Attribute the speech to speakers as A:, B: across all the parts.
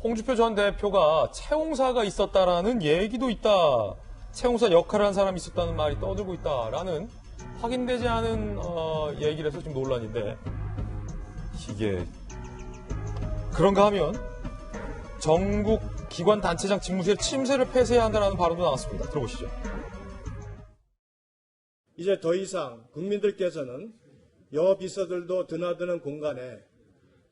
A: 홍준표 전 대표가 채용사가 있었다라는 얘기도 있다. 채용사 역할을 한 사람이 있었다는 말이 떠들고 있다라는 확인되지 않은 얘기를 해서 좀 논란인데, 이게 그런가 하면 전국 기관 단체장 집무실에 침새를 폐쇄해야 한다는 발언도 나왔습니다. 들어보시죠.
B: 이제 더 이상 국민들께서는 여비서들도 드나드는 공간에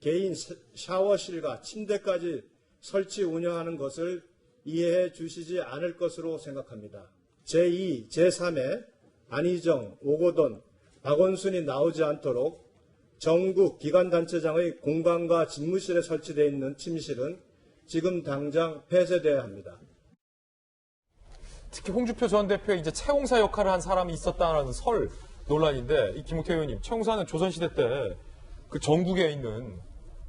B: 개인 샤워실과 침대까지 설치 운영하는 것을 이해해 주시지 않을 것으로 생각합니다. 제2, 제3의 안희정, 오고돈, 박원순이 나오지 않도록 전국 기관단체장의 공간과 집무실에 설치되어 있는 침실은 지금 당장 폐쇄되어야 합니다.
A: 특히 홍준표 전 대표의 이제 채용사 역할을 한 사람이 있었다는 설 논란인데, 이 김옥태 의원님, 채용사는 조선시대 때 그 전국에 있는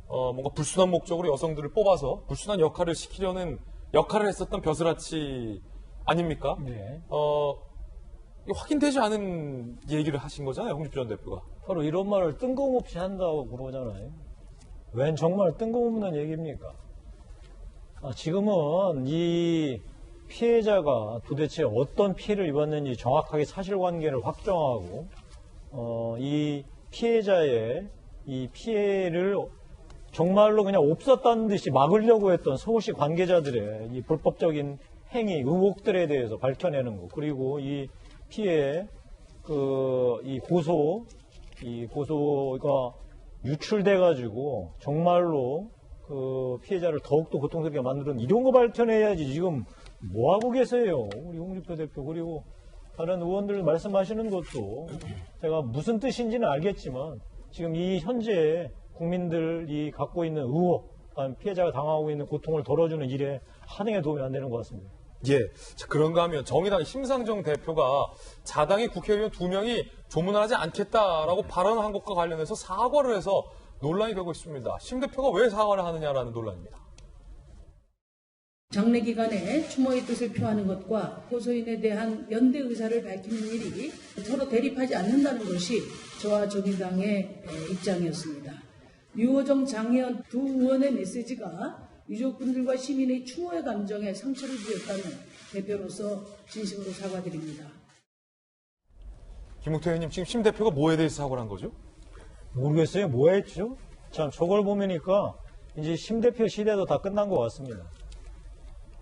A: 뭔가 불순한 목적으로 여성들을 뽑아서 불순한 역할을 시키려는 역할을 했었던 벼슬아치 아닙니까?
C: 네.
A: 확인되지 않은 얘기를 하신 거잖아요, 홍준표 전 대표가.
C: 바로 이런 말을 뜬금없이 한다고 그러잖아요. 웬 정말 뜬금없는 얘기입니까? 지금은 이 피해자가 도대체 어떤 피해를 입었는지 정확하게 사실관계를 확정하고 이 피해자의 이 피해를 정말로 그냥 없었다는 듯이 막으려고 했던 서울시 관계자들의 이 불법적인 행위, 의혹들에 대해서 밝혀내는 거, 그리고 이 피해 이 고소가 유출돼가지고 정말로 그 피해자를 더욱더 고통스럽게 만드는 이런 거 밝혀내야지. 지금 뭐 하고 계세요, 우리 홍준표 대표. 그리고 다른 의원들 말씀하시는 것도 제가 무슨 뜻인지는 알겠지만 지금 이 현재 국민들이 갖고 있는 의혹, 피해자가 당하고 있는 고통을 덜어주는 일에 한행에 도움이 안 되는 것 같습니다.
A: 예. 자, 그런가 하면 정의당 심상정 대표가 자당의 국회의원 2명이 조문을 하지 않겠다라고 발언한 것과 관련해서 사과를 해서 논란이 되고 있습니다. 심 대표가 왜 사과를 하느냐라는 논란입니다.
D: 장례 기간에 추모의 뜻을 표하는 것과 고소인에 대한 연대 의사를 밝히는 일이 서로 대립하지 않는다는 것이 저와 정의당의 입장이었습니다. 유호정, 장혜연 두 의원의 메시지가 유족분들과 시민의 추모의 감정에 상처를 주었다는 대표로서 진심으로 사과드립니다.
A: 김옥태 의원님, 지금 심 대표가 뭐에 대해서 사과를 한 거죠?
C: 모르겠어요. 뭐 했죠? 참, 저걸 보니까 이제 심 대표 시대도 다 끝난 것 같습니다.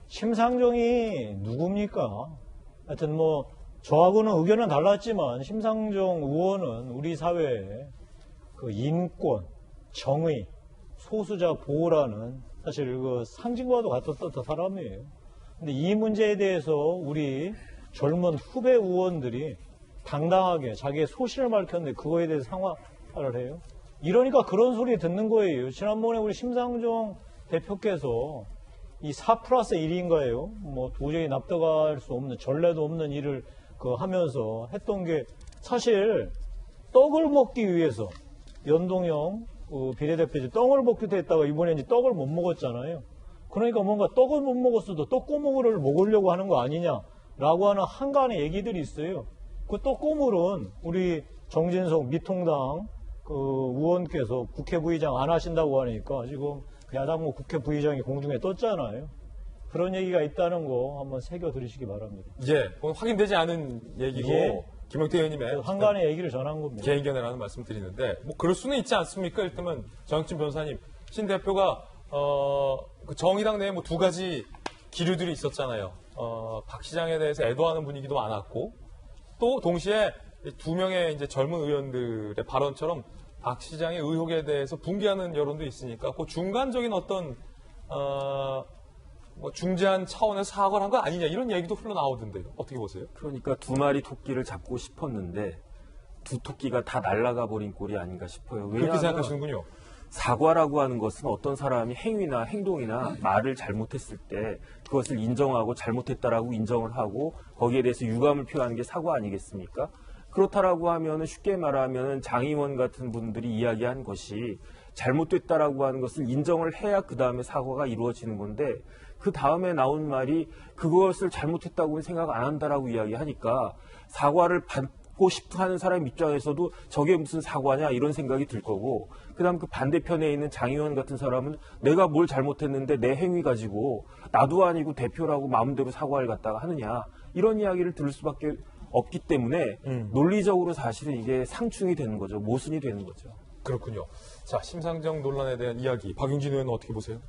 C: 심상정이 누굽니까? 하여튼 저하고는 의견은 달랐지만 심상정 의원은 우리 사회에 그 인권, 정의, 소수자 보호라는 사실 그 상징과도 같았던 사람이에요. 근데 이 문제에 대해서 우리 젊은 후배 의원들이 당당하게 자기의 소신을 밝혔는데 그거에 대해서 상화를 해요. 이러니까 그런 소리 듣는 거예요. 지난번에 우리 심상정 대표께서 이 4+1인가요? 도저히 납득할 수 없는, 전례도 없는 일을 하면서 했던 게 사실 떡을 먹기 위해서 연동형 비례대표지 떡을 먹기도 했다가 이번에 이제 떡을 못 먹었잖아요. 그러니까 뭔가 떡을 못 먹었어도 떡고물을 먹으려고 하는 거 아니냐라고 하는 한간의 얘기들이 있어요. 그 떡고물은 우리 정진석 미통당 의원께서 국회 부의장 안 하신다고 하니까 지금 야당모 국회 부의장이 공중에 떴잖아요. 그런 얘기가 있다는 거 한번 새겨 들으시기 바랍니다.
A: 예, 그건 확인되지 않은 얘기고,
C: 예.
A: 김영태 의원님의
C: 한간의 얘기를 전한 겁니다.
A: 개인견해라는 말씀 드리는데, 그럴 수는 있지 않습니까? 일단은 정혁진 변호사님, 신 대표가 그 정의당 내에 두 가지 기류들이 있었잖아요. 박 시장에 대해서 애도하는 분위기도 많았고, 또 동시에 2명의 이제 젊은 의원들의 발언처럼 박 시장의 의혹에 대해서 붕괴하는 여론도 있으니까 그 중간적인 어떤 중재한 차원에서 사과를 한 거 아니냐, 이런 얘기도 흘러나오던데요. 어떻게 보세요?
E: 그러니까 두 마리 토끼를 잡고 싶었는데 두 토끼가 다 날아가 버린 꼴이 아닌가 싶어요.
A: 그렇게 생각하시는군요.
E: 사과라고 하는 것은 어떤 사람이 행위나 행동이나 말을 잘못했을 때 그것을 인정하고 잘못했다라고 인정을 하고 거기에 대해서 유감을 표하는 게 사과 아니겠습니까? 그렇다라고 하면은 쉽게 말하면은 장 의원 같은 분들이 이야기한 것이 잘못됐다라고 하는 것을 인정을 해야 그 다음에 사과가 이루어지는 건데, 그 다음에 나온 말이 그것을 잘못했다고는 생각 안 한다라고 이야기하니까 사과를 받고 싶어 하는 사람 입장에서도 저게 무슨 사과냐 이런 생각이 들 거고, 그다음 그 반대편에 있는 장 의원 같은 사람은 내가 뭘 잘못했는데 내 행위 가지고 나도 아니고 대표라고 마음대로 사과를 갖다가 하느냐, 이런 이야기를 들을 수밖에 없기 때문에 논리적으로 사실은 이게 상충이 되는 거죠. 모순이 되는 거죠.
A: 그렇군요. 자, 심상정 논란에 대한 이야기, 박용진 의원은 어떻게 보세요?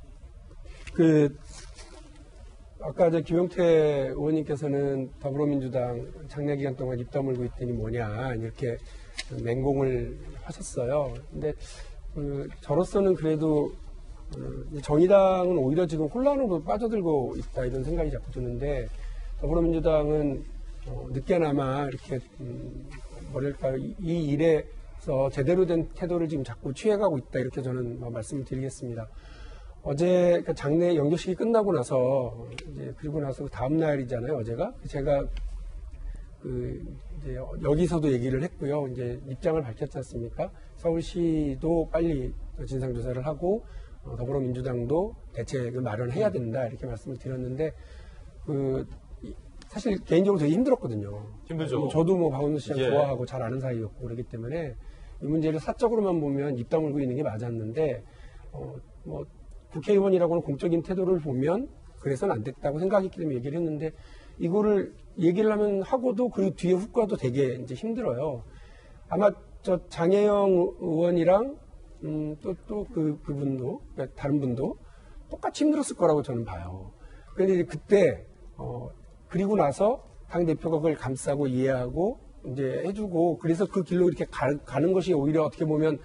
F: 아까 김용태 의원님께서는 더불어민주당 장례 기간 동안 입 다물고 있더니 뭐냐 이렇게 맹공을 하셨어요. 근데 저로서는 그래도 정의당은 오히려 지금 혼란으로 빠져들고 있다 이런 생각이 자꾸 드는데, 더불어민주당은 늦게나마 이렇게 뭐랄까 이 일에서 제대로 된 태도를 지금 자꾸 취해가고 있다 이렇게 저는 말씀을 드리겠습니다. 어제 장례 영접식이 끝나고 나서 그리고 나서 다음 날이잖아요. 어제가 제가 이제 여기서도 얘기를 했고요. 이제 입장을 밝혔지 않습니까? 서울시도 빨리 진상조사를 하고 더불어민주당도 대책을 마련해야 된다 이렇게 말씀을 드렸는데, 사실 개인적으로 되게 힘들었거든요.
A: 힘들죠.
F: 저도 박원순 씨를
A: 예.
F: 좋아하고 잘 아는 사이였고 그렇기 때문에 이 문제를 사적으로만 보면 입 다물고 있는 게 맞았는데, 국회의원이라고는 공적인 태도를 보면 그래서는 안 됐다고 생각했기 때문에 얘기를 했는데, 이거를 얘기를 하면 하고도 그 뒤에 후과도 되게 이제 힘들어요. 아마 저 장혜영 의원이랑 그분도, 그러니까 다른 분도 똑같이 힘들었을 거라고 저는 봐요. 그런데 그때 그리고 나서 당 대표가 그걸 감싸고 이해하고 이제 해주고, 그래서 그 길로 이렇게 가는 것이 오히려 어떻게 보면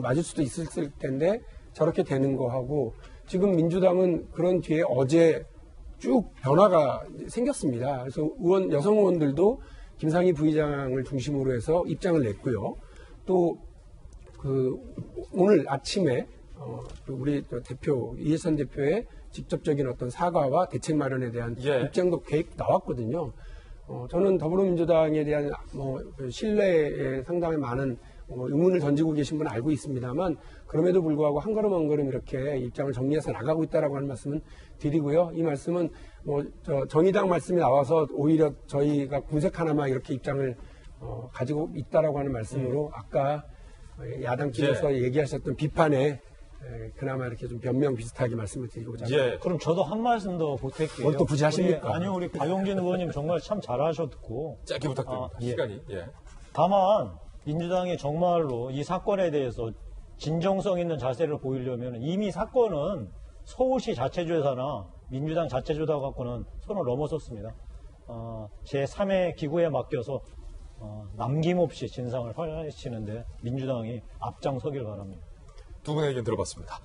F: 맞을 수도 있을 텐데 저렇게 되는 거하고, 지금 민주당은 그런 뒤에 어제 쭉 변화가 생겼습니다. 그래서 여성 의원들도 김상희 부의장을 중심으로 해서 입장을 냈고요. 또 오늘 아침에 우리 대표 이해찬 대표의 직접적인 어떤 사과와 대책 마련에 대한 입장도 계획 나왔거든요. 저는 더불어민주당에 대한 신뢰에 상당히 많은 의문을 던지고 계신 분은 알고 있습니다만, 그럼에도 불구하고 한 걸음 한 걸음 이렇게 입장을 정리해서 나가고 있다라고 하는 말씀은 드리고요. 이 말씀은 정의당 말씀이 나와서 오히려 저희가 궁색 하나만 이렇게 입장을 가지고 있다라고 하는 말씀으로 아까 야당께서 얘기하셨던 비판에 그나마 이렇게 좀 변명 비슷하게 말씀을 드리고자 합니다.
A: 예.
C: 그럼 저도 한 말씀 더 보탤게요.
F: 뭘 또 굳이 하십니까?
C: 아니요, 우리 박용진 의원님 정말 참 잘하셨고.
A: 짧게 부탁드립니다.
C: 예.
A: 시간이. 예.
C: 다만 민주당이 정말로 이 사건에 대해서 진정성 있는 자세를 보이려면 이미 사건은 서울시 자체조사나 민주당 자체조사 갖고는 선을 넘어섰습니다. 제3의 기구에 맡겨서 남김없이 진상을 파헤치는데 민주당이 앞장서길 바랍니다.
A: 두 분의 의견 들어봤습니다.